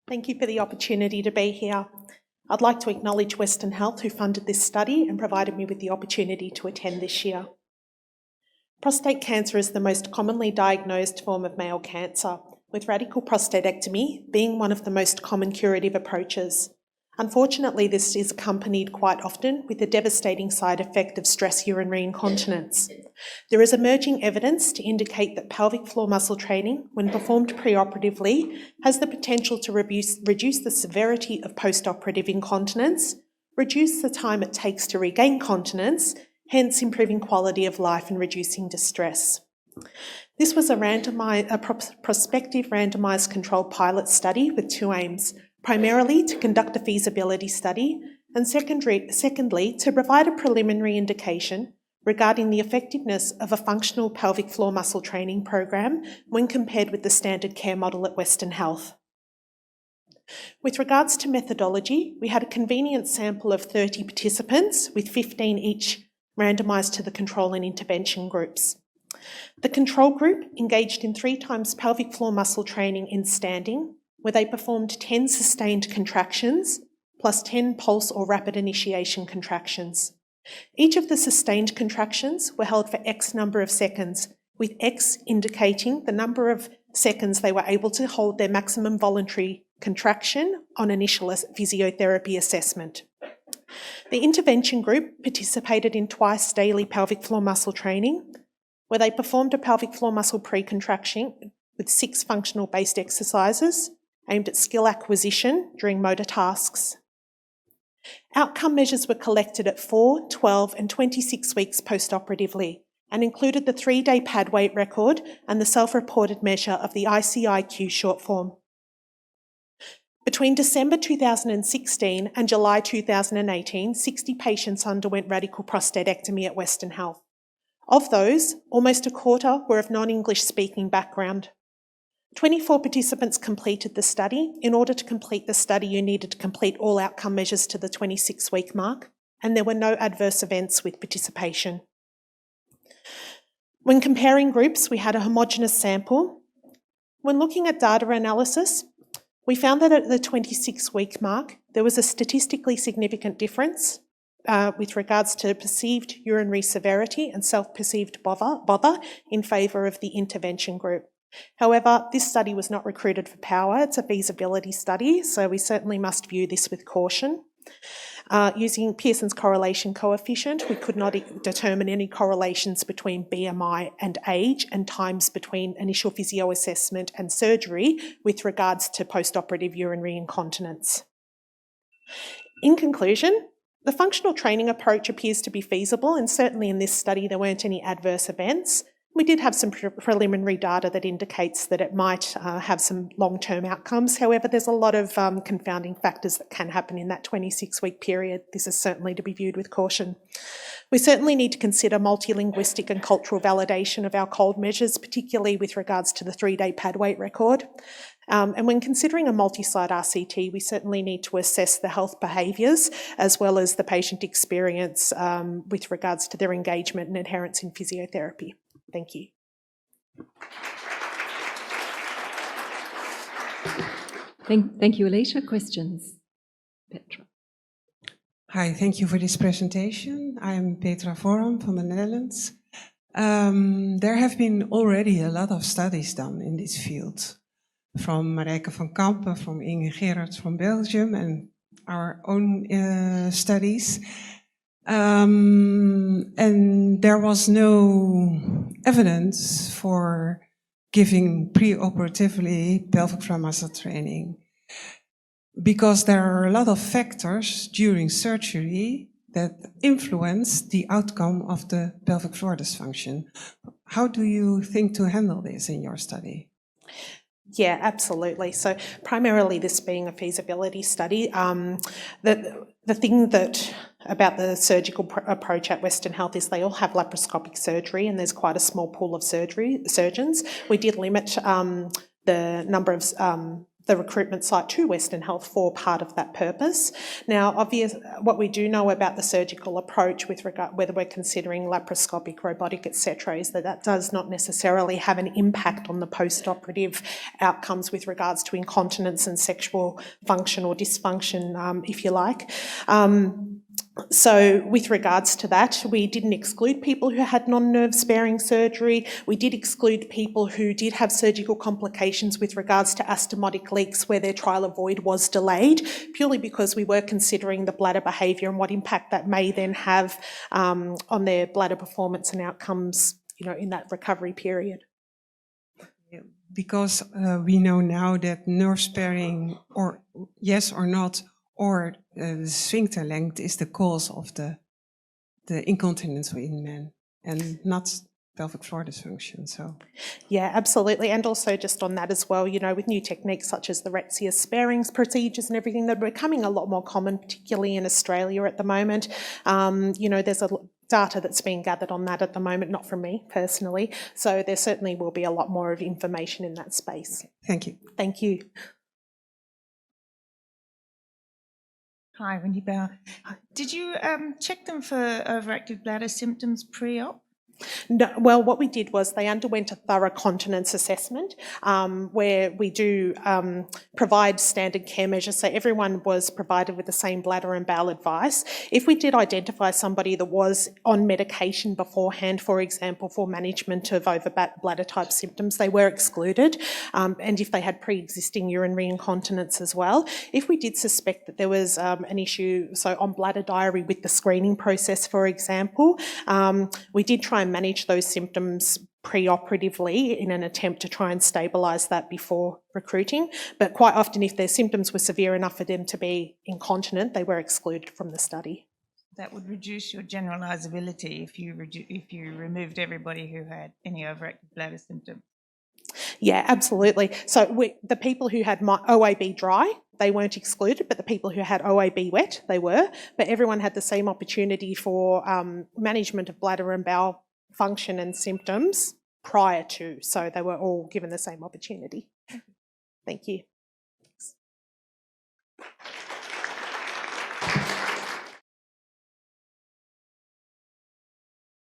Thank you for the opportunity to be here. I'd like to acknowledge Western Health, who funded this study and provided me with the opportunity to attend this year. Prostate cancer is the most commonly diagnosed form of male cancer, with radical prostatectomy being one of the most common curative approaches. Unfortunately, this is accompanied quite often with the devastating side effect of stress urinary incontinence. There is emerging evidence to indicate that pelvic floor muscle training, when performed preoperatively, has the potential to reduce the severity of postoperative incontinence, reduce the time it takes to regain continence, hence improving quality of life and reducing distress. This was a prospective randomised controlled pilot study with two aims: primarily to conduct a feasibility study, and secondly, to provide a preliminary indication regarding the effectiveness of a functional pelvic floor muscle training program when compared with the standard care model at Western Health. With regards to methodology, we had a convenient sample of 30 participants, with 15 each randomised to the control and intervention groups. The control group engaged in 3 times pelvic floor muscle training in standing, where they performed 10 sustained contractions plus 10 pulse or rapid initiation contractions. Each of the sustained contractions were held for X number of seconds, with X indicating the number of seconds they were able to hold their maximum voluntary contraction on initial physiotherapy assessment. The intervention group participated in twice daily pelvic floor muscle training, where they performed a pelvic floor muscle pre-contraction with 6 functional-based exercises aimed at skill acquisition during motor tasks. Outcome measures were collected at 4, 12 and 26 weeks postoperatively and included the 3-day pad weight record and the self-reported measure of the ICIQ short form. Between December 2016 and July 2018, 60 patients underwent radical prostatectomy at Western Health. Of those, almost a quarter were of non-English speaking background. 24 participants completed the study. In order to complete the study, you needed to complete all outcome measures to the 26-week mark, and there were no adverse events with participation. When comparing groups, we had a homogeneous sample. When looking at data analysis, we found that at the 26-week mark, there was a statistically significant difference with regards to perceived urinary severity and self-perceived bother in favour of the intervention group. However, this study was not recruited for power. It's a feasibility study, so we certainly must view this with caution. Using Pearson's correlation coefficient, we could not determine any correlations between BMI and age and times between initial physio assessment and surgery with regards to postoperative urinary incontinence. In conclusion, the functional training approach appears to be feasible, and certainly in this study there weren't any adverse events. We did have some preliminary data that indicates that it might have some long-term outcomes. However, there's a lot of confounding factors that can happen in that 26-week period. This is certainly to be viewed with caution. We certainly need to consider multilinguistic and cultural validation of our cold measures, particularly with regards to the 3-day pad weight record. And when considering a multi-site RCT, we certainly need to assess the health behaviours as well as the patient experience with regards to their engagement and adherence in physiotherapy. Thank you. Thank you, Alicia. Questions? Petra. Hi, thank you for this presentation. I'm Petra Voram from the Netherlands. There have been already a lot of studies done in this field, from Marijke van Kampen, from Inge Gerards from Belgium, and our own studies. And there was no evidence for giving preoperatively pelvic floor muscle training, because there are a lot of factors during surgery that influence the outcome of the pelvic floor dysfunction. How do you think to handle this in your study? Yeah, absolutely. So primarily this being a feasibility study, the thing that about the surgical approach at Western Health is they all have laparoscopic surgery, and there's quite a small pool of surgeons. We did limit the number of the recruitment site to Western Health for part of that purpose. Now, what we do know about the surgical approach with regard whether we're considering laparoscopic, robotic, etc., is that that does not necessarily have an impact on the post-operative outcomes with regards to incontinence and sexual function or dysfunction, if you like. So with regards to that, we didn't exclude people who had non-nerve sparing surgery. We did exclude people who did have surgical complications with regards to astomotic leaks where their trial avoid was delayed, purely because we were considering the bladder behaviour and what impact that may then have on their bladder performance and outcomes, in that recovery period. Because we know now that nerve sparing, or yes or not, or the sphincter length is the cause of the incontinence in men, and not pelvic floor dysfunction. So, yeah, absolutely. And also just on that as well, with new techniques such as the Retzius sparing procedures and everything, that are becoming a lot more common, particularly in Australia at the moment. There's a data that's being gathered on that at the moment, not from me personally. So there certainly will be a lot more of information in that space. thank you. Thank you. Hi, Wendy Bauer. Did you check them for overactive bladder symptoms pre-op? No, well, what we did was they underwent a thorough continence assessment where we do provide standard care measures. So everyone was provided with the same bladder and bowel advice. If we did identify somebody that was on medication beforehand, for example, for management of bladder type symptoms, they were excluded. And if they had pre-existing urinary incontinence as well. If we did suspect that there was an issue, so on bladder diary with the screening process, for example, we did try and manage those symptoms pre-operatively in an attempt to try and stabilise that before recruiting. But quite often, if their symptoms were severe enough for them to be incontinent, they were excluded from the study. That would reduce your generalisability if you removed everybody who had any overactive bladder symptoms. Yeah, absolutely. So the people who had OAB dry, they weren't excluded, but the people who had OAB wet, they were. But everyone had the same opportunity for management of bladder and bowel function and symptoms prior to, so they were all given the same opportunity. Thank you.